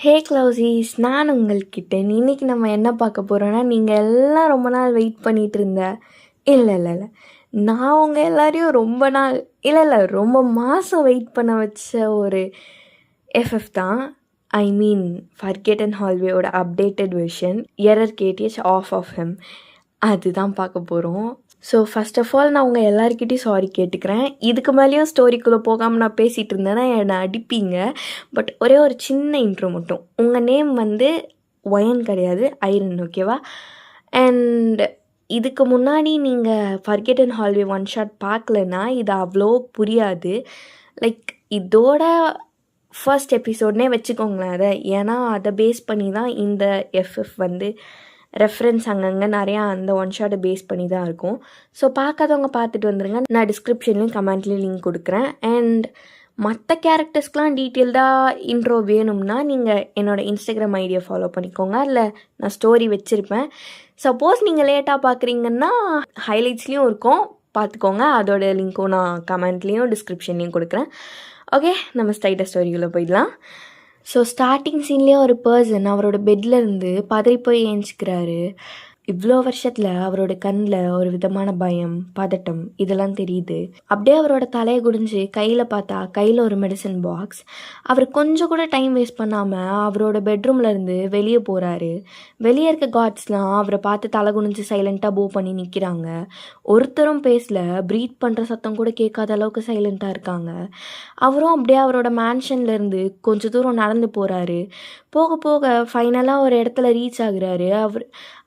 ஹே க்ளௌசீஸ், நான் உங்கள்கிட்ட இன்னைக்கு நம்ம என்ன பார்க்க போகிறோன்னா, நீங்கள் எல்லாம் ரொம்ப நாள் வெயிட் பண்ணிகிட்டு இருந்த இல்லை இல்லை இல்லை நான் உங்கள் எல்லாரையும் ரொம்ப நாள் ரொம்ப மாதம் வெயிட் பண்ண வச்ச ஒரு எஃப்எஃப் தான். ஐ மீன் ஃபர்கெட்டன் ஹால்வேயோட updated version error KDH of him அதுதான் பார்க்க போகிறோம். ஸோ ஃபஸ்ட் ஆஃப் ஆல் நான் உங்கள் எல்லாருக்கிட்டையும் சாரி கேட்டுக்கிறேன். இதுக்கு மேலேயும் ஸ்டோரிக்குள்ளே போகாமல் நான் பேசிகிட்டு இருந்தேன்னா என்னை அடிப்பீங்க. பட் ஒரே ஒரு சின்ன இன்ட்ரோ மட்டும். உங்கள் நேம் வந்து ஒயன் கிடையாது, ஐரன், ஓகேவா? அண்ட் இதுக்கு முன்னாடி நீங்கள் ஃபர்கெட்டன் ஹால்வே ஒன் ஷாட் பார்க்கலன்னா இது அவ்வளோ புரியாது. லைக் இதோட ஃபர்ஸ்ட் எபிசோட்னே வச்சுக்கோங்களேன் அதை. ஏன்னா அதை பேஸ் பண்ணி தான் இந்த எஃப்எஃப் வந்து ரெஃபரன்ஸ் அங்கங்கே நிறையா அந்த ஒன் ஷாட்டை பேஸ் பண்ணி தான் இருக்கும். ஸோ பார்க்காதவங்க பார்த்துட்டு வந்துடுங்க. நான் டிஸ்கிரிப்ஷன்லேயும் கமெண்ட்லேயும் லிங்க் கொடுக்குறேன். அண்ட் மற்ற கேரக்டர்ஸ்க்கெலாம் டீட்டெயில்டாக இன்ட்ரோ வேணும்னா நீங்கள் என்னோடய இன்ஸ்டாகிராம் ஐடியை ஃபாலோ பண்ணிக்கோங்க. இல்லை நான் ஸ்டோரி வச்சுருப்பேன். சப்போஸ் நீங்கள் லேட்டாக பார்க்குறீங்கன்னா ஹைலைட்ஸ்லேயும் இருக்கும், பார்த்துக்கோங்க. அதோட லிங்க்கும் நான் கமெண்ட்லேயும் டிஸ்கிரிப்ஷன்லேயும் கொடுக்குறேன். ஓகே, நம்ம ஸ்ட்ரைட்டாக ஸ்டோரிக்குள்ளே போயிடலாம். ஸோ ஸ்டார்டிங் சீன்லேயே ஒரு பர்சன் அவரோட பெட்டில் இருந்து பதறி போய் ஏஞ்சிக்கிறாரு. இவ்வளோ வருஷத்தில் அவரோட கண்ணில் ஒரு விதமான பயம், பதட்டம் இதெல்லாம் தெரியுது. அப்படியே அவரோட தலையை குடிஞ்சு கையில் பார்த்தா கையில் ஒரு மெடிசன் பாக்ஸ். அவர் கொஞ்சம் கூட டைம் வேஸ்ட் பண்ணாமல் அவரோட பெட்ரூமில் இருந்து வெளியே போகிறாரு. வெளியே இருக்க காட்ஸ்லாம் அவரை பார்த்து தலை குனிஞ்சு சைலண்ட்டாக போ பண்ணி நிற்கிறாங்க. ஒருத்தரும் பேசல, ப்ரீத் பண்ணுற சத்தம் கூட கேட்காத அளவுக்கு சைலண்ட்டாக இருக்காங்க. அவரும் அப்படியே அவரோட மேன்ஷன்லேருந்து கொஞ்சம் தூரம் நடந்து போகிறாரு. போக போக ஃபைனலாக ஒரு இடத்துல ரீச் ஆகுறாரு.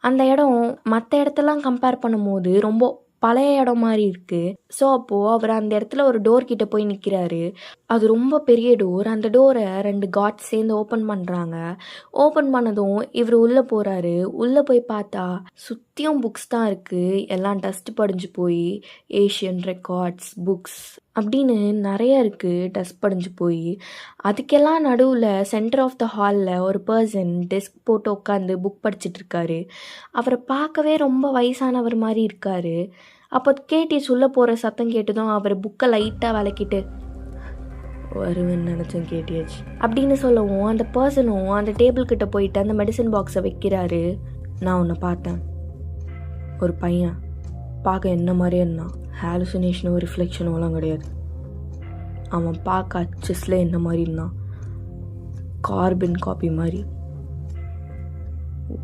அந்த இடம் மற்ற இடத்தெல்லாம் கம்பேர் பண்ணும்போது ரொம்ப பழைய இடம் மாதிரி இருக்குது. ஸோ அப்போது அவர் அந்த இடத்துல ஒரு டோர் கிட்ட போய் நிற்கிறாரு. அது ரொம்ப பெரிய டோர். அந்த டோரை 2 காட்ஸ் சேர்ந்து ஓப்பன் பண்ணுறாங்க. ஓப்பன் பண்ணதும் இவர் உள்ளே போகிறாரு. உள்ளே போய் பார்த்தா சுற்றியும் புக்ஸ் தான் இருக்குது. எல்லாம் டஸ்ட் படிஞ்சு போய் ஏஷியன் ரெக்கார்ட்ஸ், புக்ஸ் அப்படின்னு நிறைய இருக்குது டஸ்ட் படிஞ்சு போய். அதுக்கெல்லாம் நடுவில் சென்டர் ஆஃப் த ஹாலில் ஒரு பர்சன் டெஸ்க் போட்டு உட்காந்து புக் படிச்சுட்ருக்காரு. அவரை பார்க்கவே ரொம்ப வயசானவர் மாதிரி இருக்கார். அப்போ கேடிஎச் உள்ளே போகிற சத்தம் கேட்டதும் அவர் புக்கை லைட்டாக விளக்கிட்டு வருவேன்னு நினச்சேன் கேடிஎச் அப்படின்னு சொல்லவும் அந்த பர்சனும் அந்த டேபிள் கிட்ட போயிட்டு அந்த மெடிசன் பாக்ஸை வைக்கிறாரு. நான் உன்னை பார்த்தேன். ஒரு பையன் பார்க்க என்ன மாதிரியே இருந்தான். ஹாலுசினேஷனோ ரிஃப்ளெக்ஷனோலாம் கிடையாது. அவன் பார்க்க அச்சஸில் என்ன மாதிரி இருந்தான், கார்பன் காப்பி மாதிரி.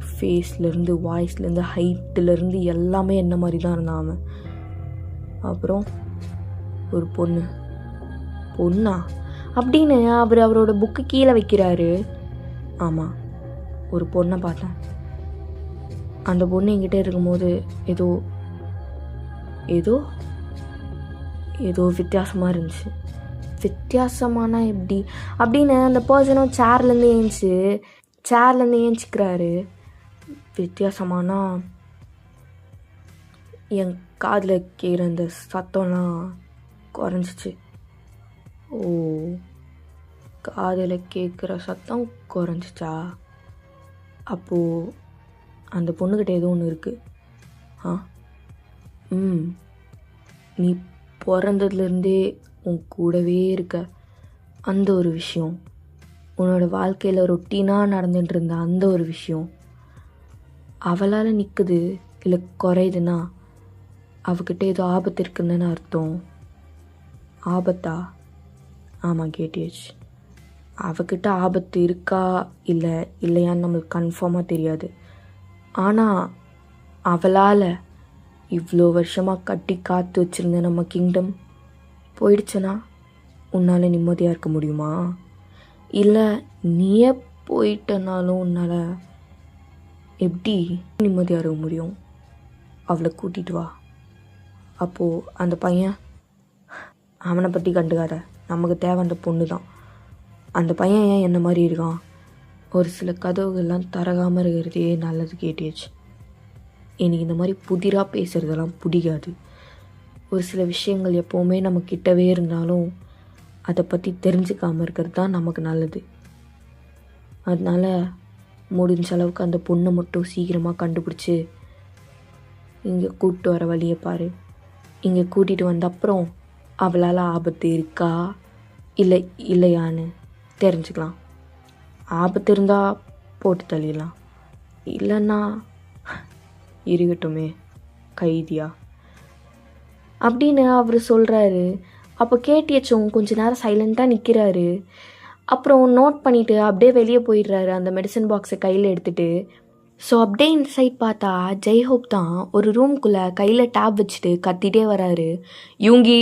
ஃபேஸ்லேருந்து வாய்ஸ்லேருந்து ஹைட்டிலேருந்து எல்லாமே என்ன மாதிரி தான் இருந்தான் அவன். அப்புறம் ஒரு பொண்ணா அப்படின்னு அவரோட புக்கு கீழே வைக்கிறாரு. ஆமாம், ஒரு பொண்ணை பார்த்தேன். அந்த பொண்ணு என்கிட்ட இருக்கும்போது ஏதோ ஏதோ ஏதோ வித்தியாசமாக இருந்துச்சு. வித்தியாசமானா எப்படி அப்படின்னு அந்த பர்சனும் சேர்லேருந்து ஏஞ்சிக்கிறாரு. வித்தியாசமானா என் காதில் கேட்குற அந்த சத்தம்லாம் குறைஞ்சிச்சு. ஓ, காதில் கேட்குற சத்தம் குறைஞ்சிச்சா? அப்போது அந்த பொண்ணுக்கிட்ட ஏதோ ஒன்று இருக்குது. நீ பிறந்ததுலேருந்தே உன் கூடவே இருக்க அந்த ஒரு விஷயம், உன்னோட வாழ்க்கையில் ரொட்டீனாக நடந்துட்டு இருந்த அந்த ஒரு விஷயம் அவளால் நிற்குது இல்லை குறையுதுன்னா அவகிட்ட ஏதோ ஆபத்து இருக்குன்னு அர்த்தம். ஆபத்தா? ஆமாம் கேடிஎச், அவகிட்ட ஆபத்து இருக்கா இல்லையான்னு நம்மளுக்கு கன்ஃபார்மாக தெரியாது. ஆனால் அவளால் இவ்வளோ வருஷமாக கட்டி காத்து வச்சுருந்த நம்ம கிங்டம் போயிடுச்சுன்னா உன்னால் நிம்மதியாக இருக்க முடியுமா? இல்லை நீயே போயிட்டனாலும் உன்னால் எப்படி நிம்மதியாக இருக்க முடியும்? அவளை கூட்டிகிட்டு வா. அப்போது அந்த பையன், அவனை பற்றி கண்டுக்காத, நமக்கு தேவை அந்த பொண்ணு தான். அந்த பையன் ஏன் என்ன மாதிரி இருக்கான்? ஒரு சில கதவுகள்லாம் தரகாமல் இருக்கிறதே நல்லது கேடிஎச். எனக்கு இந்த மாதிரி புதிராக பேசுகிறதெல்லாம் பிடிக்காது. ஒரு சில விஷயங்கள் எப்போவுமே நம்ம கிட்டவே இருந்தாலும் அதை பற்றி தெரிஞ்சுக்காமல் இருக்கிறது தான் நமக்கு நல்லது. அதனால் முடிஞ்ச அளவுக்கு அந்த பொண்ணை மட்டும் சீக்கிரமாக கண்டுபிடிச்சி இங்கே கூப்பிட்டு வர வழியை பாரு. இங்கே கூட்டிகிட்டு வந்த அப்புறம் அவளால் ஆபத்து இருக்கா இல்லையான்னு தெரிஞ்சுக்கலாம். ஆபத்து இருந்தால் போட்டு தள்ளிடலாம், இல்லைன்னா இருக்கட்டுமே கைதியா அப்படின்னு அவர் சொல்கிறாரு. அப்போ கேட்டியச்சும் கொஞ்ச நேரம் சைலண்ட்டாக நிற்கிறாரு. அப்புறம் நோட் பண்ணிவிட்டு அப்படியே வெளியே போயிடுறாரு அந்த மெடிசன் பாக்ஸை கையில் எடுத்துகிட்டு. ஸோ அப்படியே இந்த சைட் பார்த்தா ஜெய்ஹோப் தான் ஒரு ரூம்குள்ளே கையில் டேப் வச்சுட்டு கத்திட்டே வராரு. யூங்கி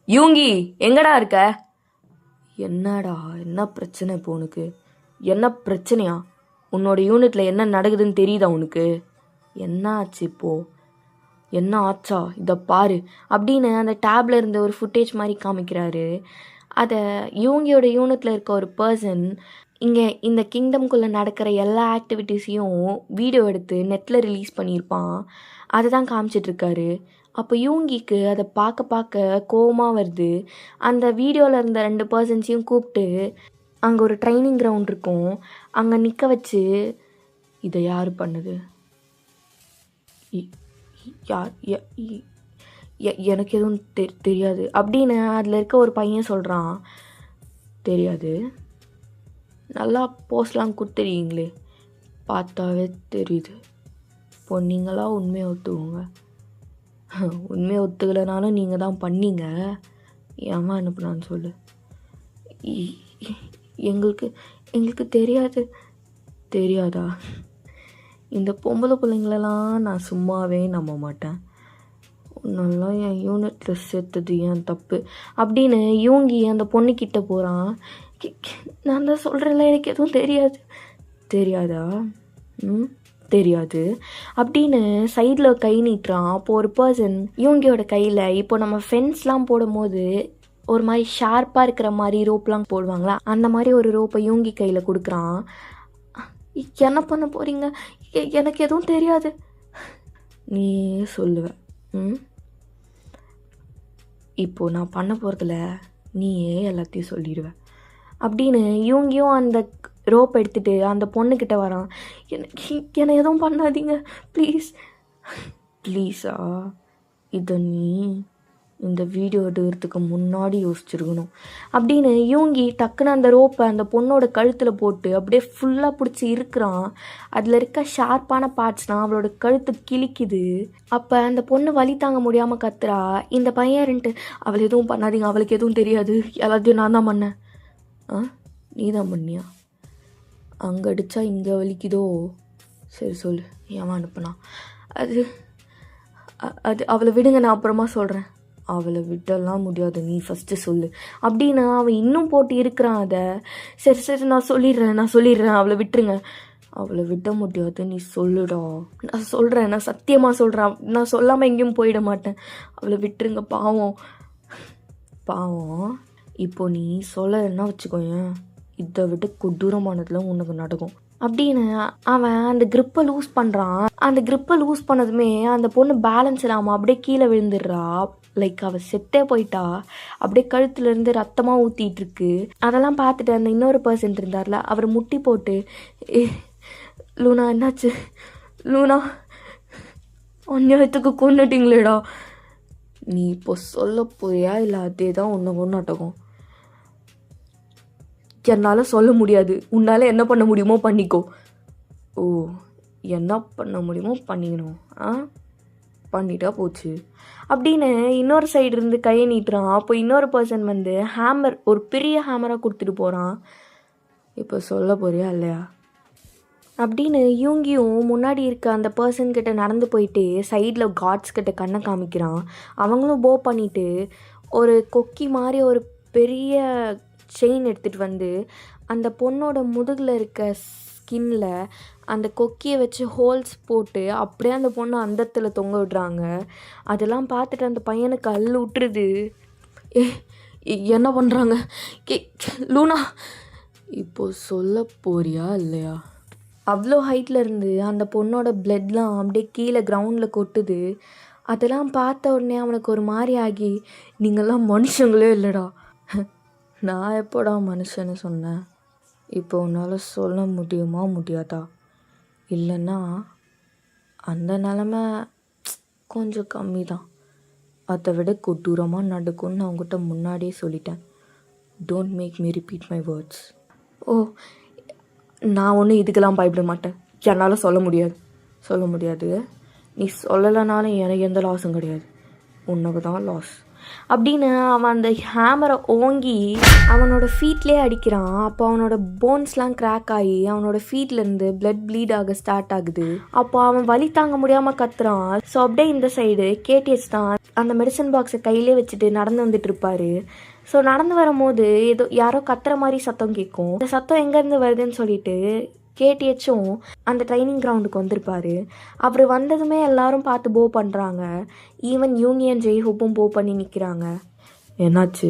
யூங்கி எங்கடா இருக்க? என்னடா என்ன பிரச்சனை இப்போ உனக்கு? என்ன பிரச்சனையா? உன்னோட யூனிட்டில் என்ன நடக்குதுன்னு தெரியுதா உனக்கு? என்ன ஆச்சு இப்போது? என்ன ஆச்சா இதை பாரு அப்படின்னு அந்த டேப்ல இருந்த ஒரு ஃபுட்டேஜ் மாதிரி காமிக்கிறாரு. அதை யூங்கியோட யூனிட்டில் இருக்க ஒரு பர்சன் இங்கே இந்த கிங்டம்குள்ளே நடக்கிற எல்லா ஆக்டிவிட்டீஸையும் வீடியோ எடுத்து நெட்டில் ரிலீஸ் பண்ணியிருப்பான். அதை தான் காமிச்சிட்ருக்காரு. அப்போ யூங்கிக்கு அதை பார்க்க பார்க்க கோவமாக வருது. அந்த வீடியோவில் இருந்த 2 பர்சன்ஸையும் கூப்பிட்டு அங்கே ஒரு ட்ரைனிங் கிரவுண்ட் இருக்கும், அங்கே நிற்க வச்சு இதை யார் பண்ணுது, எனக்கு எதுவும் தெரியாது அப்படின்னு அதில் இருக்க ஒரு பையன் சொல்கிறான். தெரியாது? நல்லா போஸ்ட்லாம் கொடுத்துருக்கீங்களே, பார்த்தாவே தெரியுது. இப்போ நீங்களாம் உண்மையை ஒத்துக்குங்க. உண்மையை ஒத்துக்கலைனாலும் நீங்கள் தான் பண்ணீங்க, ஏமா அனுப்புனான்னு சொல்லு. எங்களுக்கு தெரியாதா? இந்த பொம்பளை பிள்ளைங்களெல்லாம் நான் சும்மாவே நம்ப மாட்டேன். நல்லா என் யூனிட்டில் சேர்த்தது ஏன் தப்பு அப்படின்னு யூங்கி அந்த பொண்ணுக்கிட்ட போகிறான். நான் தான் சொல்கிறேன்ல எனக்கு எதுவும் தெரியாதா? தெரியாது அப்படின்னு சைடில் கை நீட்டுறான். அப்போது ஒரு பர்சன் யூங்கியோட கையில் இப்போ நம்ம ஃபென்ஸ்லாம் போடும் போது ஒரு மாதிரி ஷார்ப்பாக இருக்கிற மாதிரி ரோப்லாம் போடுவாங்களா, அந்த மாதிரி ஒரு ரோப்பை யூங்கி கையில் கொடுக்குறான். என்ன பண்ண போகிறீங்க? எனக்கு எதுவும் தெரியாது. நீ சொல்லுவ. இப்போது நான் பண்ண போகிறதில்ல, நீயே எல்லாத்தையும் சொல்லிடுவ அப்படின்னு யூங்கியும் அந்த ரோப் எடுத்துகிட்டு அந்த பொண்ணுக்கிட்ட வரான். என்னை எதுவும் பண்ணாதீங்க ப்ளீஸா, இதை நீ இந்த வீடியோ எடுக்கிறதுக்கு முன்னாடி யோசிச்சிருக்கணும் அப்படின்னு யூங்கி டக்குன்னு அந்த ரோப்பை அந்த பொண்ணோட கழுத்தில் போட்டு அப்படியே ஃபுல்லாக பிடிச்சி இருக்கிறான். அதில் இருக்க ஷார்ப்பான பார்ட்ஸ்னால் அவளோட கழுத்து கிழிக்குது. அப்போ அந்த பொண்ணு வலி தாங்க முடியாமல் கத்துறா. இந்த பையன்ட்டு அவளை எதுவும் பண்ணாதீங்க, அவளுக்கு எதுவும் தெரியாது, எல்லாத்தையும் நான் தான் பண்ணேன். நீ தான் பண்ணியா? அங்கே அடித்தா இங்கே வலிக்குதோ? சரி சொல்லு, ஏன் அனுப்புனா? அது அவளை விடுங்க, நான் அப்புறமா சொல்கிறேன். அவளை விட்டெல்லாம் முடியாது, நீ ஃபஸ்ட்டு சொல்லு அப்படின்னு அவன் இன்னும் போட்டு இருக்கிறான். அதை சரி நான் சொல்லிடுறேன், அவளை விட்டுருங்க. அவளை விட முடியாது, நீ சொல்லுடா. நான் சொல்கிறேன், நான் சத்தியமாக சொல்கிறேன், நான் சொல்லாமல் எங்கேயும் போயிட மாட்டேன். அவளை விட்டுருங்க, பாவம். இப்போ நீ சொல்லலைன்னா வச்சுக்கோயேன், இதை விட்டு கொடூரமானதில் உனக்கு நடக்கும் அப்படின்னு அவன் அந்த கிரிப்பை லூஸ் பண்ணுறான். அந்த கிரிப்பை லூஸ் பண்ணதுமே அந்த பொண்ணு பேலன்ஸ் இல்லாமல் அப்படியே கீழே விழுந்துடுறா. லைக் அவள் செத்தே போயிட்டா. அப்படியே கழுத்துலேருந்து ரத்தமாக ஊற்றிட்டுருக்கு. அதெல்லாம் பார்த்துட்டு அந்த இன்னொரு பர்சன் இருந்தார்ல, அவர் முட்டி போட்டு, லூனா என்னாச்சு? லூனா அந்நியத்துக்கு கொண்டுட்டிங்களேடா. நீ இப்போ சொல்ல போறியா இல்லை அதே தான் உன்னை நாட்டகம்? என்னால் சொல்ல முடியாது, உன்னால் என்ன பண்ண முடியுமோ பண்ணிக்கோ. ஓ, என்ன பண்ண முடியுமோ பண்ணிக்கணும், பண்ணிட்டா போச்சு அப்படின்னு இன்னொரு சைடு இருந்து கையை நீட்டுறான். அப்போ இன்னொரு பர்சன் வந்து ஹேமர், ஒரு பெரிய ஹேமராக கொடுத்துட்டு போகிறான். இப்போ சொல்ல போறியா இல்லையா அப்படின்னு யூங்கியும் முன்னாடி இருக்க அந்த பர்சன்கிட்ட நடந்து போயிட்டு சைடில் காட்ஸ் கிட்ட கண்ணை காமிக்கிறான். அவங்களும் போ பண்ணிவிட்டு ஒரு கொக்கி மாதிரி ஒரு பெரிய செயின் எடுத்துகிட்டு வந்து அந்த பொண்ணோட முதுகில் இருக்க ஸ்கின்னில் அந்த கொக்கியை வச்சு ஹோல்ஸ் போட்டு அப்படியே அந்த பொண்ணை அந்தத்தில் தொங்க விடுறாங்க. அதெல்லாம் பார்த்துட்டு அந்த பையனுக்கு அள்ளு விட்டுருது. என்ன பண்ணுறாங்க? லூனா இப்போது சொல்ல போறியா இல்லையா? அவ்வளோ ஹைட்டில் இருந்து அந்த பொண்ணோட பிளட்லாம் அப்படியே கீழே கிரவுண்டில் கொட்டுது. அதெல்லாம் பார்த்த உடனே அவனுக்கு ஒரு மாதிரி ஆகி, நீங்கள்லாம் மனுஷங்களே இல்லைடா. நான் எப்போடா மனுஷன்னு சொன்னேன்? இப்போ உன்னால் சொல்ல முடியாதா? இல்லைன்னா அந்த நிலமை கொஞ்சம் கம்மி தான், அதை விட கொடூரமாக நடக்கும்னு அவங்ககிட்ட முன்னாடியே சொல்லிட்டேன். Don't make me repeat my words. Oh, நான் ஒன்றும் இதுக்கெல்லாம் பயப்பட மாட்டேன். என்னால் சொல்ல முடியாது. நீ சொல்லலைனாலும் எனக்கு எந்த லாஸும் கிடையாது, உனக்கு தான் லாஸ் அப்படின்னு அவன் அந்த ஹேமரை ஓங்கி அவனோட ஃபீட்லேயே அடிக்கிறான். அப்போ அவனோட போன்ஸ்லாம் கிராக் ஆகி அவனோட ஃபீட்லேருந்து பிளட் ப்ளீட் ஆக ஸ்டார்ட் ஆகுது. அப்போ அவன் வலி தாங்க முடியாமல் கத்துறான். ஸோ அப்படியே இந்த சைடு கேடிஎஸ் தான் அந்த மெடிசன் பாக்ஸை கையிலே வச்சுட்டு நடந்து வந்துட்டு இருப்பாரு. ஸோ நடந்து வரும்போது ஏதோ யாரோ கத்துற மாதிரி சத்தம் கேட்கும். இந்த சத்தம் எங்கேருந்து வருதுன்னு சொல்லிட்டு கேடிஎச்சும் அந்த ட்ரைனிங் கிரவுண்டுக்கு வந்திருப்பாரு. அவர் வந்ததுமே எல்லாரும் பார்த்து போ பண்ணுறாங்க. ஈவன் யூங்கியன் ஜெய்ஹோப்பும் போ பண்ணி நிற்கிறாங்க. என்னாச்சு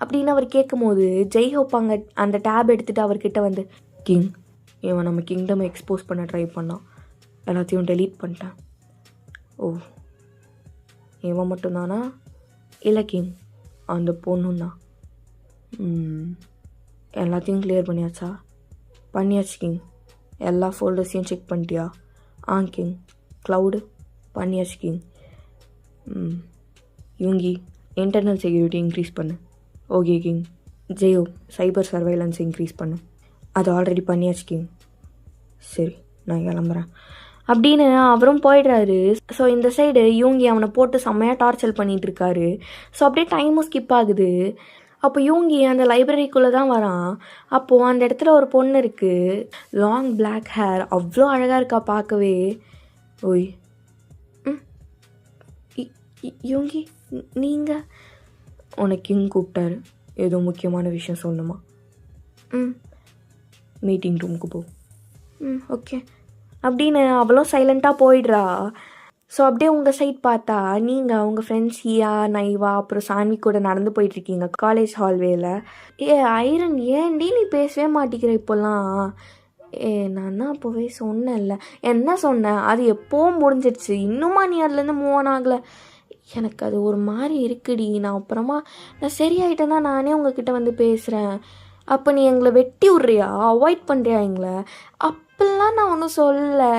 அப்படின்னு அவர் கேட்கும்போது ஜெய்ஹோப் அங்கே அந்த டேப் எடுத்துகிட்டு அவர்கிட்ட வந்து, கிங், இவன் நம்ம கிங்டம் எக்ஸ்போஸ் பண்ண ட்ரை பண்ணான், எல்லாத்தையும் டெலீட் பண்ணிட்டேன். ஓ, இவன் மட்டும்தானா? இல்லை கிங், அந்த பொண்ணும் தான். எல்லாத்தையும் கிளியர் பண்ணியாச்சா? பண்ணியாச்சு கிங். எல்லா ஃபோல்டர்ஸையும் செக் பண்ணிட்டியா? கிங். க்ளவுடு பண்ணியாச்சு கிங். யூங்கி, இன்டர்னல் செக்யூரிட்டி இன்க்ரீஸ் பண்ணு. Okay king. ஜெயோ, சைபர் சர்வைலன்ஸ் இன்க்ரீஸ் பண்ணு. அது ஆல்ரெடி பண்ணியாச்சு கிங். சரி, நான் கிளம்புறேன் அப்படின்னு அவரும் போயிடுறாரு. ஸோ இந்த சைடு யூங்கி அவனை போட்டு செம்மையாக டார்ச்சர் பண்ணிகிட்டு இருக்காரு. ஸோ அப்படியே டைமும் ஸ்கிப் ஆகுது. அப்போ யூங்கி அந்த லைப்ரரிக்குள்ளே தான் வரான். அப்போது அந்த இடத்துல ஒரு பொண்ணு இருக்குது, லாங் பிளாக் ஹேர், அவ்வளோ அழகாக இருக்கா பார்க்கவே. ஓய், யூங்கி, நீங்கள்? உனக்கு கிங் கூப்பிட்டாரு, ஏதோ முக்கியமான விஷயம் சொல்லணுமா? மீட்டிங் ரூமுக்கு போ. ஓகே அப்படின்னு அவளும் சைலண்ட்டாக போயிடுறா. ஸோ அப்படியே உங்கள் சைட் பார்த்தா நீங்கள் உங்கள் ஃப்ரெண்ட்ஸ் ஹியா, நைவா, அப்புறம் சான்வி கூட நடந்து போயிட்டுருக்கீங்க காலேஜ் ஹால்வேல. ஐரன், ஏன்டி நீ பேசவே மாட்டேங்கிற இப்போல்லாம்? நான் தான் அப்போவே சொன்னேன்ல. என்ன சொன்னேன்? அது எப்போவும் முடிஞ்சிடுச்சு, இன்னுமா நீ அதுலேருந்து மூவ் ஆன் ஆகலை? எனக்கு அது ஒரு மாதிரி இருக்குடி. நான் சரியாயிட்டேன்னா நானே உங்ககிட்ட வந்து பேசுகிறேன். அப்போ நீ எங்களை வெட்டி விட்றியா, அவாய்ட் பண்ணுறியா எங்களை? அப்படிலாம் நான் ஒன்றும் சொல்லலை.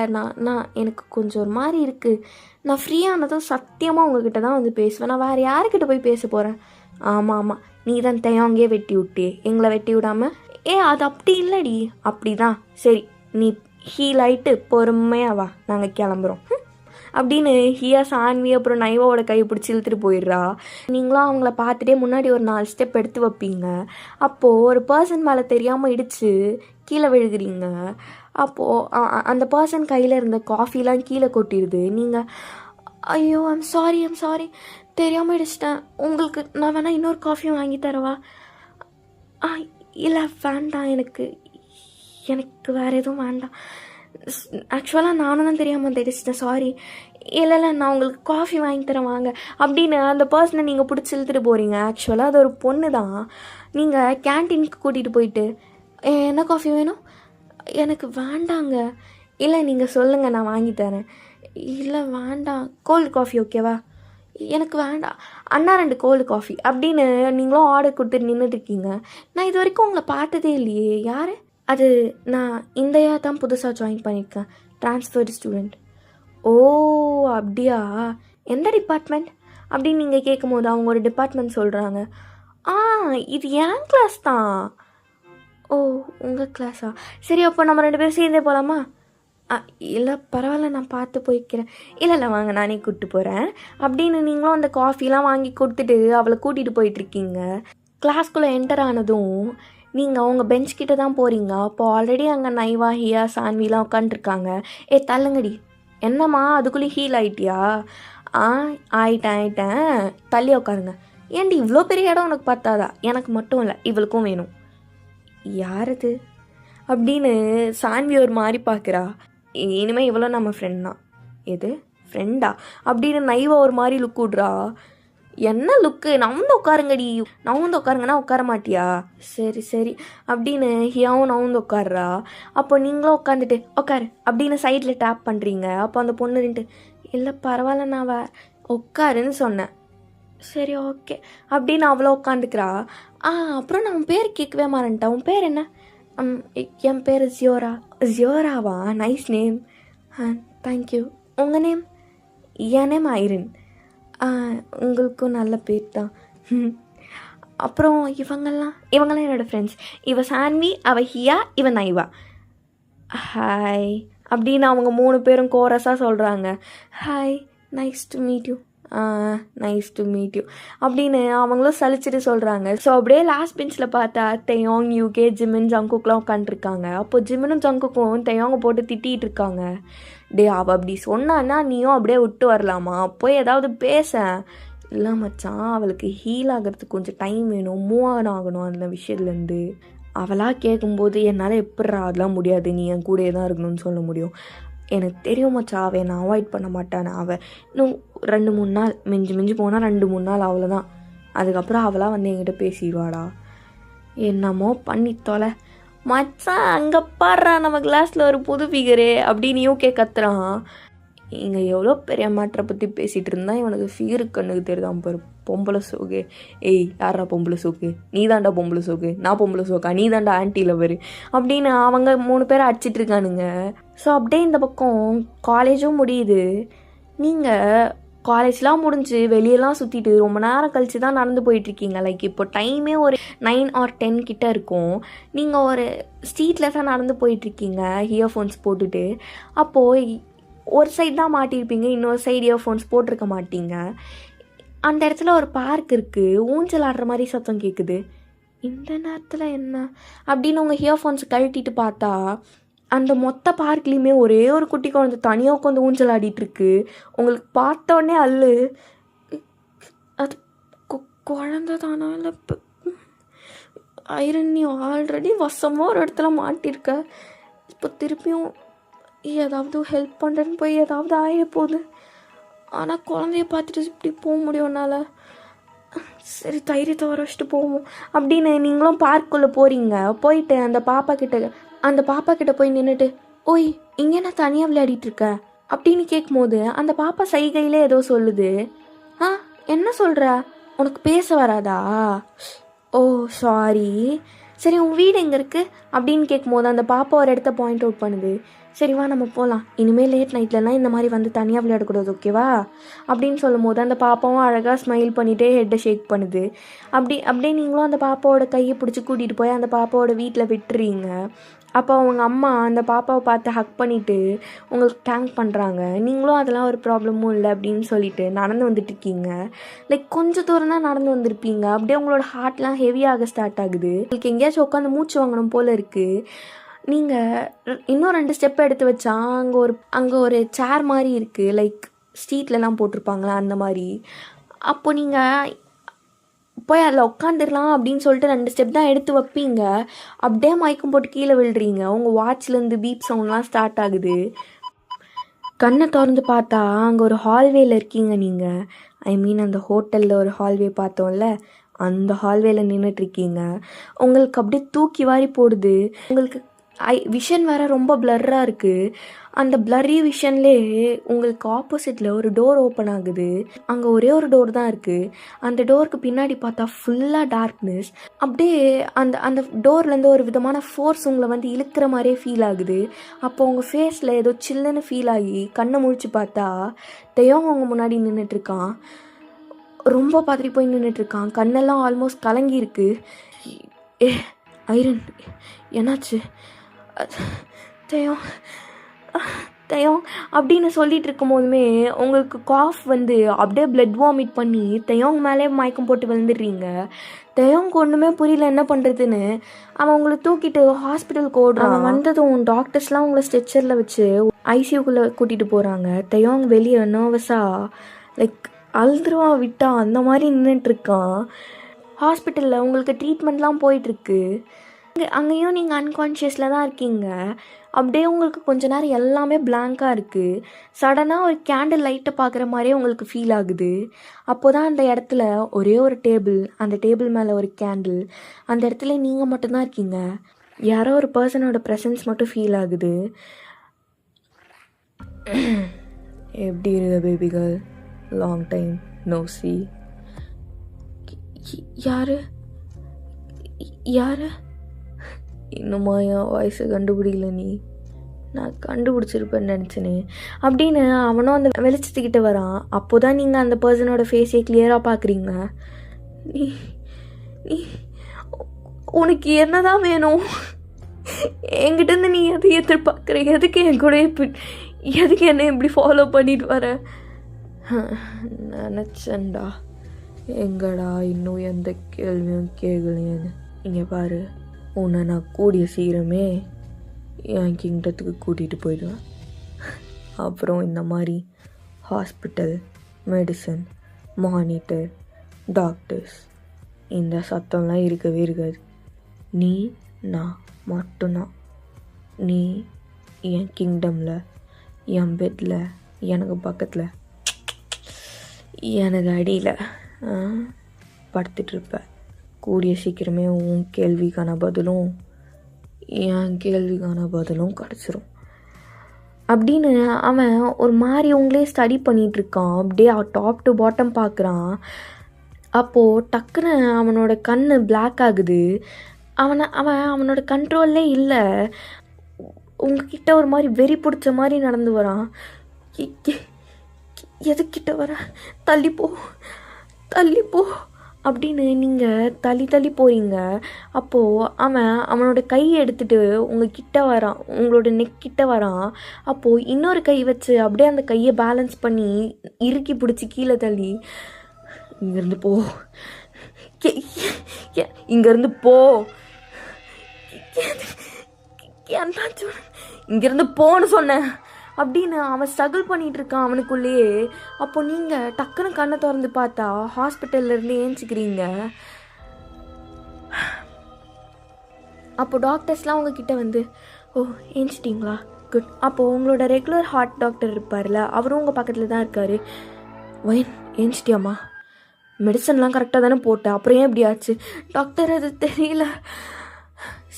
நான் எனக்கு கொஞ்சம் ஒரு மாதிரி இருக்குது. நான் ஃப்ரீயானதும் சத்தியமாக உங்ககிட்ட தான் வந்து பேசுவேன். நான் வேறு யாருக்கிட்ட போய் பேச போகிறேன்? ஆமாம், நீ தான் தேவங்கே வெட்டி விட்டியே, எங்களை வெட்டி விடாமல். அது அப்படி இல்லடி. அப்படி தான். சரி, நீ ஹீல் ஆகிட்டு பொறுமையாக வா, நாங்கள் கிளம்புறோம் அப்படின்னு ஹியா சான்வி அப்புறம் நைவாவோட கையை பிடிச்சி இழுத்துட்டு போயிடுறா. நீங்களும் அவங்கள பார்த்துட்டே முன்னாடி ஒரு 4 ஸ்டெப் எடுத்து வைப்பீங்க. அப்போது ஒரு பர்சன் மேலே தெரியாமல் இடித்து கீழே விழுகிறீங்க. அப்போது அந்த பர்சன் கையில் இருந்த காஃபிலாம் கீழே கொட்டிடுது. நீங்கள், ஐயோ ஐம் சாரி தெரியாமல் இடிச்சிட்டேன், உங்களுக்கு நான் வேணால் இன்னொரு காஃபியும் வாங்கி தரவா? இல்லை வேண்டாம், எனக்கு வேறு எதுவும் வேண்டாம். ஆக்சுவலாக நானும் தான் தெரியாமல் தெரிச்சிட்டேன், சாரி. இல்லை நான் உங்களுக்கு காஃபி வாங்கி தரேன் வாங்க அப்படின்னு அந்த பர்சனை நீங்கள் பிடிச்சி இழுத்துட்டு போகிறீங்க. ஆக்சுவலாக அது ஒரு பொண்ணு தான். நீங்கள் கேன்டீனுக்கு கூட்டிகிட்டு போயிட்டு, என்ன காஃபி வேணும்? எனக்கு வேண்டாங்க. இல்லை நீங்கள் சொல்லுங்கள், நான் வாங்கி தரேன். இல்லை வேண்டாம், கோல்டு காஃபி ஓகேவா? எனக்கு வேண்டாம் அண்ணா, 2 கோல்டு காஃபி அப்படின்னு நீங்களும் ஆர்டர் கொடுத்துட்டு நின்றுட்டுருக்கீங்க. நான் இது வரைக்கும் உங்களை பார்த்ததே இல்லையே. யார் அது? நான் இந்த இயர் தான் புதுசாக ஜாயின் பண்ணியிருக்கேன், ட்ரான்ஸ்ஃபர்டு ஸ்டூடெண்ட். ஓ அப்படியா, எந்த டிபார்ட்மெண்ட் அப்படின்னு நீங்கள் கேட்கும் போது அவங்க ஒரு டிபார்ட்மெண்ட் சொல்கிறாங்க. இது என் கிளாஸ் தான். ஓ, உங்கள் கிளாஸா? சரி, அப்போ நம்ம 2 பேரும் சேர்ந்தே போகலாமா? இல்லை பரவாயில்ல, நான் பார்த்து போய்க்கிறேன். இல்லை வாங்க, நானே கூப்பிட்டு போகிறேன் அப்படின்னு நீங்களும் அந்த காஃபிலாம் வாங்கி கொடுத்துட்டு அவளை கூட்டிகிட்டு போயிட்டுருக்கீங்க. கிளாஸ்குள்ளே என்டர் ஆனதும் நீங்கள் அவங்க பெஞ்ச் கிட்ட தான் போகிறீங்க. அப்போ ஆல்ரெடி அங்கே நைவா, ஹியா, சான்விலாம் உட்காந்துருக்காங்க. தள்ளுங்கடி. என்னம்மா அதுக்குள்ளே ஹீல் ஆகிட்டியா? ஆயிட்டேன், தள்ளி உட்காருங்க. ஏன்டி இவ்வளோ பெரிய இடம் உனக்கு பார்த்தாதா? எனக்கு மட்டும் இல்லை, இவளுக்கும் வேணும். யார் அது அப்படின்னு சான்வி ஒரு மாதிரி பார்க்குறா. இனிமேல் இவ்வளோ நம்ம ஃப்ரெண்ட் தான். எது ஃப்ரெண்டா அப்படின்னு நைவா ஒரு மாதிரி லுக் விட்றா. என்ன லுக்கு? நவுந்து உட்காருங்கடி. நவுந்து உட்காருங்கன்னா உட்கார மாட்டியா? சரி அப்படின்னு ஹியாவும் நவுந்து உட்காடுறா. அப்போ நீங்களும் உட்காந்துட்டு உட்காரு அப்படின்னு சைடில் டேப் பண்ணுறீங்க. அப்போ அந்த பொண்ணு நின்று, இல்லை பரவாயில்ல, நான் உட்காருன்னு சொன்னேன். சரி ஓகே அப்படின்னு அவ்வளோ உட்காந்துக்கிறா. அப்புறம் நான் உன் பேர் கேட்கவே மாறேன்ட்டேன். உன் பேர் என்ன? என் பேர் ஜியோரா. ஜியோராவா? Nice name. தேங்க்யூ. உங்கள் நேம்? என் நேம் ஐரின். உங்களுக்கும் நல்ல பேர் தான். அப்புறம் இவங்கெல்லாம் என்னோடய ஃப்ரெண்ட்ஸ். இவ சான்வி, அவ ஹியா, இவ நைவா. ஹாய் அப்படின்னு அவங்க 3 பேரும் கோரஸாக சொல்கிறாங்க. Hi, nice to meet you, nice to meet you அப்படின்னு அவங்களும் சலிச்சுட்டு சொல்கிறாங்க. ஸோ அப்படியே லாஸ்ட் பெஞ்சில் பார்த்தா தெயோங், யூகே, ஜிமின், ஜங்குக்லாம் உட்காந்துருக்காங்க. அப்போ ஜிமினும் ஜங்குக்கும் தெயோங்க போட்டு திட்டிகிட்டு இருக்காங்க. டே, அவள் அப்படி சொன்னான்னா நீயும் அப்படியே விட்டு வரலாமா, போய் ஏதாவது பேச. இல்லை மச்சான், அவளுக்கு ஹீல் ஆகிறதுக்கு கொஞ்சம் டைம் வேணும், மூவ் ஆன் ஆகணும் அந்த விஷயத்துலேருந்து. அவளாக கேட்கும்போது என்னால் எப்பட்றா அதெல்லாம் முடியாது, நீ என் கூடயே தான் இருக்கணும்னு சொல்ல முடியும். எனக்கு தெரியும் மச்சா, அவள் என்னை அவாய்ட் பண்ண மாட்டானே. அவள் இன்னும் 2-3 நாள், மிஞ்சி போனால் 2-3 நாள் அவ்வளோதான். அதுக்கப்புறம் அவளாக வந்து என்கிட்ட பேசிடுவாடா. என்னமோ பண்ணி தொலை மச்சான். அங்கே பாடுறா நம்ம கிளாஸில் ஒரு புது ஃபிகரு அப்படின்னு யூகே கத்துறான். இங்கே எவ்வளோ பெரிய மேட்டரை பற்றி பேசிகிட்டு இருந்தா இவனுக்கு ஃபிகருக்கு கண்ணுக்கு தெரியுதான் பாரு. பொம்பளை சோக்கு, ஏய் யாரா பொம்பளை சோக்கு, நீ தாண்டா பொம்பளை சோக்கு, நான் பொம்பளை சோக்கா, நீ தாண்டா ஆன்டி லவர் அப்படின்னு அவங்க 3 பேரை அடிச்சிட்டு இருக்கானுங்க. ஸோ அப்படியே இந்த பக்கம் காலேஜும் முடியுது. நீங்கள் காலேஜ்லாம் முடிஞ்சு வெளியெல்லாம் சுற்றிட்டு ரொம்ப நேரம் கழித்து தான் நடந்து போயிட்டுருக்கீங்க. லைக் இப்போ டைமே ஒரு 9 or 10 கிட்ட இருக்கும். நீங்கள் ஒரு ஸ்ட்ரீட்டில் தான் நடந்து போயிட்டுருக்கீங்க இயர்ஃபோன்ஸ் போட்டுட்டு. அப்போது ஒரு சைடு தான் மாட்டியிருப்பீங்க, இன்னொரு சைடு இயர்ஃபோன்ஸ் போட்டிருக்க மாட்டீங்க. அந்த இடத்துல ஒரு பார்க் இருக்குது, ஊஞ்சல் ஆடுற மாதிரி சத்தம் கேட்குது. இந்த நேரத்தில் என்ன அப்படின்னு உங்கள் இயர்ஃபோன்ஸ் கழட்டிட்டு பார்த்தா அந்த மொத்த பார்க்லேயுமே ஒரே ஒரு குட்டி குழந்தை தனியாக உட்காந்து ஊஞ்சல் ஆடிட்டுருக்கு. உங்களுக்கு பார்த்தோடனே அல்லு, அது குழந்தை தானா இல்லை ஐரன், நீ ஆல்ரெடி வசமாக ஒரு இடத்துல மாட்டியிருக்க, இப்போ திருப்பியும் ஏதாவது ஹெல்ப் பண்ணுறேன்னு போய் ஏதாவது ஆகிட போகுது. ஆனால் குழந்தைய பார்த்துட்டு இப்படி போக முடியும்னால சரி தைரியத்தை வர வச்சுட்டு போவோம் அப்படின்னு நீங்களும் பார்க்குள்ளே போகிறீங்க. போயிட்டு அந்த பாப்பா கிட்ட போய் நின்றுட்டு, ஓய் இங்கே நான் தனியாக விளையாடிட்டு இருக்க அப்படின்னு கேட்கும்போது அந்த பாப்பா சைகையிலே ஏதோ சொல்லுது. என்ன சொல்கிற, உனக்கு பேச வராதா? ஓ சாரி, சரி உன் வீடு எங்கே இருக்குது அப்படின்னு கேட்கும்போது அந்த பாப்பா ஒரு இடத்த பாயிண்ட் அவுட் பண்ணுது. சரிவா நம்ம போகலாம், இனிமேல் லேட் நைட்லலாம் இந்த மாதிரி வந்து தனியாக விளையாடக்கூடாது, ஓகேவா அப்படின்னு சொல்லும் போது அந்த பாப்பாவும் அழகாக ஸ்மைல் பண்ணிகிட்டே ஹெட்டை ஷேக் பண்ணுது. அப்படியே நீங்களும் அந்த பாப்பாவோட கையை பிடிச்சி கூட்டிகிட்டு போய் அந்த பாப்பாவோட வீட்டில் விட்டுறீங்க. அப்போ அவங்க அம்மா அந்த பாப்பாவை பார்த்து ஹக் பண்ணிவிட்டு உங்களுக்கு தேங்க் பண்ணுறாங்க. நீங்களும் அதெல்லாம் ஒரு ப்ராப்ளமும் இல்லை அப்படின்னு சொல்லிட்டு நடந்து வந்துட்டுருக்கீங்க. லைக் கொஞ்சம் தூரம் தான் நடந்து வந்திருப்பீங்க. அப்படியே உங்களோட ஹார்ட்லாம் ஹெவியாக ஸ்டார்ட் ஆகுது. உங்களுக்கு எங்கேயாச்சும் உட்காந்து மூச்சு வாங்கணும் போல் இருக்குது. நீங்கள் இன்னும் 2 ஸ்டெப் எடுத்து வச்சா அங்கே ஒரு சேர் மாதிரி இருக்குது, லைக் ஸ்ட்ரீட்லலாம் போட்டிருப்பாங்களா அந்த மாதிரி. அப்போ நீங்கள் போய் அதில் உட்காந்துடலாம் அப்படின்னு சொல்லிட்டு 2 ஸ்டெப் தான் எடுத்து வைப்பீங்க. அப்படியே மயக்கம் போட்டு கீழே விழுறீங்க. உங்கள் வாட்ச்லேருந்து பீப் சவுண்ட்லாம் ஸ்டார்ட் ஆகுது. கண்ணை திறந்து பார்த்தா அங்கே ஒரு ஹால்வேல இருக்கீங்க நீங்கள். அந்த ஹோட்டலில் ஒரு ஹால்வே பார்த்தோம்ல, அந்த ஹால்வேல நின்றுட்டுருக்கீங்க. உங்களுக்கு அப்படியே தூக்கி வாரி போடுது. உங்களுக்கு விஷன் வேறு ரொம்ப பிளர்ராக இருக்குது. அந்த பிளர்ரி விஷன்லேயே உங்களுக்கு ஆப்போசிட்டில் ஒரு டோர் ஓப்பன் ஆகுது. அங்கே ஒரே ஒரு டோர் தான் இருக்குது. அந்த டோருக்கு பின்னாடி பார்த்தா ஃபுல்லாக டார்க்னஸ். அப்படியே அந்த டோர்லேருந்து ஒரு விதமான ஃபோர்ஸ் உங்களை வந்து இழுக்கிற மாதிரியே ஃபீல் ஆகுது. அப்போ உங்கள் ஃபேஸில் ஏதோ சில்லுன்னு ஃபீல் ஆகி கண்ணை முழிச்சு பார்த்தா தெயோங்க உங்கள் முன்னாடி நின்றுட்டுருக்கான். ரொம்ப பதறி போய் நின்றுட்டுருக்கான். கண்ணெல்லாம் ஆல்மோஸ்ட் கலங்கியிருக்கு. ஐரன் என்னாச்சு? தெயோங் அப்படின்னு சொல்லிட்டு இருக்கும் போதுமே உங்களுக்கு காஃப் வந்து அப்படியே பிளட் வாமிட் பண்ணி தெயோங் மேலே மயக்கம் போட்டு விழுந்துடுறீங்க. தெயோங்க்கு ஒன்றுமே புரியல என்ன பண்ணுறதுன்னு. அவன் உங்களை தூக்கிட்டு ஹாஸ்பிட்டலுக்கு ஓடுறான். அவன் வந்ததும் டாக்டர்ஸ்லாம் உங்களை ஸ்ட்ரெச்சரில் வச்சு ஐசியூக்குள்ளே கூட்டிகிட்டு போகிறாங்க. தெயோங் வெளியே நர்வஸாக லைக் அழுதுருவா விட்டா அந்த மாதிரி நின்றுட்டுருக்கான். ஹாஸ்பிட்டலில் உங்களுக்கு ட்ரீட்மெண்ட்லாம் போயிட்டுருக்கு. அங்கேயும் நீங்கள் அன்கான்ஷியஸில் தான் இருக்கீங்க. அப்படியே உங்களுக்கு கொஞ்ச நேரம் எல்லாமே பிளாங்காக இருக்குது. சடனாக ஒரு கேண்டில் லைட்டை பார்க்குற மாதிரியே உங்களுக்கு ஃபீல் ஆகுது. அப்போ தான் அந்த இடத்துல ஒரே ஒரு டேபிள், அந்த டேபிள் மேலே ஒரு கேண்டில், அந்த இடத்துல நீங்கள் மட்டும்தான் இருக்கீங்க. யாரோ ஒரு பர்சனோட ப்ரெசன்ஸ் மட்டும் ஃபீல் ஆகுது. எப்படி இருக்க பேபிகள், லாங் டைம் நோ சி. யாரு இன்னுமா என் வாய்ஸை கண்டுபிடிக்கல நீ? நான் கண்டுபிடிச்சிருப்பேன்னு நினச்சினே அப்படின்னு அவனும் அந்த வெளிச்சத்துக்கிட்ட வரான். அப்போ தான் நீங்கள் அந்த பர்சனோட ஃபேஸை கிளியராக பார்க்குறீங்க. நீ உனக்கு என்ன தான் வேணும்? என்கிட்டேருந்து நீ எதை எதிர்பார்க்குற? எதுக்கு என் கூட எதுக்கு என்னை இப்படி ஃபாலோ பண்ணிட்டு வர? நினச்சேன்டா, எங்கடா இன்னும் எந்த கேள்வியும் கேட்கலையேன்னு. இங்கே பாரு, உன்னை நான் கூடிய சீக்கிரமே என் கிங்டத்துக்கு கூட்டிகிட்டு போயிடுவேன். அப்புறம் இந்த மாதிரி ஹாஸ்பிட்டல், மெடிசன், மானிட்டர், டாக்டர்ஸ், இந்த சத்தம்லாம் இருக்கவே இருக்காது. நீ நான் மட்டும்தான். நீ என் கிங்டமில், என் பெட்டில், எனக்கு பக்கத்தில், எனக்கு அடியில் படுத்துட்ருப்ப. கூடிய சீக்கிரமே உன் கேள்விக்கான பதிலும் என் கேள்விக்கான பதிலும் கிடச்சிரும் அப்படின்னு அவன் ஒரு மாதிரி உங்களே ஸ்டடி பண்ணிகிட்ருக்கான். அப்படியே டாப் டு பாட்டம் பார்க்குறான். அப்போது டக்குன்னு அவனோட கண் பிளாக் ஆகுது. அவனோட கண்ட்ரோல்லே இல்லை. உங்ககிட்ட ஒரு மாதிரி வெறி பிடிச்ச மாதிரி நடந்து வரான். எதுக்கிட்ட வர? தள்ளிப்போ தள்ளிப்போ அப்படின்னு நீங்கள் தள்ளி போகிறீங்க. அப்போது அவனோட கையை எடுத்துகிட்டு உங்ககிட்ட வரான், உங்களோட நெக் கிட்ட வரான். அப்போது இன்னொரு கை வச்சு அப்படியே அந்த கையை பேலன்ஸ் பண்ணி இறுக்கி பிடிச்சி கீழே தள்ளி, இங்கேருந்து போ, இங்கேருந்து போ, என்னாச்சு, இங்கேருந்து போன்னு சொன்னேன் அப்படின்னு அவன் ஸ்ட்ரகிள் பண்ணிகிட்டு இருக்கான் அவனுக்குள்ளேயே. அப்போ நீங்கள் டக்குன்னு கண்ணை திறந்து பார்த்தா ஹாஸ்பிட்டல்லேருந்து ஏஞ்சிக்கிறீங்க. அப்போ டாக்டர்ஸ்லாம் உங்ககிட்ட வந்து, ஓ ஏஞ்சிட்டிங்களா, குட். அப்போது உங்களோட ரெகுலர் ஹார்ட் டாக்டர் இருப்பார்ல, அவரும் உங்கள் பக்கத்தில் தான் இருக்கார். ஒயின் ஏஞ்சிட்டியாம்மா? மெடிசன்லாம் கரெக்டாக தானே போட்டேன், அப்புறம் ஏன் இப்படி ஆச்சு? டாக்டர் அது தெரியல.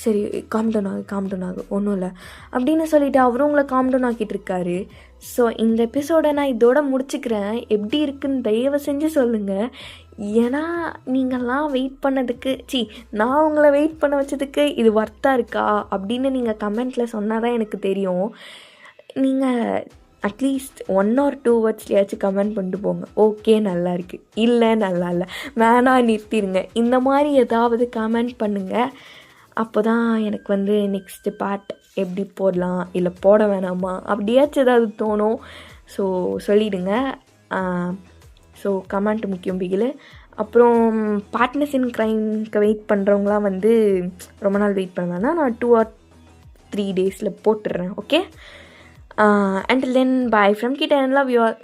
சரி, காம்டவுன் ஆகு, ஒன்றும் இல்லை அப்படின்னு சொல்லிவிட்டு அவரும் உங்களை காம்டவுன் ஆக்கிட்டு இருக்காரு. ஸோ இந்த எபிசோடை நான் இதோட முடிச்சுக்கிறேன். எப்படி இருக்குன்னு தயவு செஞ்சு சொல்லுங்கள். ஏன்னா நீங்கள்லாம் வெயிட் பண்ணதுக்கு, நான் உங்களை வெயிட் பண்ண வச்சதுக்கு இது ஒர்த்தாக இருக்கா அப்படின்னு நீங்கள் கமெண்ட்டில் சொன்னால் தான் எனக்கு தெரியும். நீங்கள் அட்லீஸ்ட் 1 or 2 வேர்ட்ஸ்லையாச்சும் கமெண்ட் பண்ணிட்டு போங்க. ஓகே நல்லா இருக்குது, இல்லை நல்லா இல்லை, வேணாம் நிறுத்திடுங்க, இந்த மாதிரி ஏதாவது கமெண்ட் பண்ணுங்கள். அப்போ தான் எனக்கு வந்து நெக்ஸ்ட்டு பார்ட் எப்படி போடலாம், இல்லை போட வேணாமா அப்படியாச்சும் ஏதாவது தோணும். ஸோ சொல்லிவிடுங்க. ஸோ கமெண்ட் முக்கியம் பிகில். அப்புறம் பார்ட்னர்ஸ் இன் க்ரைம்க்கு வெயிட் பண்ணுறவங்களாம் வந்து ரொம்ப நாள் வெயிட் பண்ண வேணாம், நான் 2 or 3 days போட்டுடுறேன். Okay, until then, bye from Kita and love you all.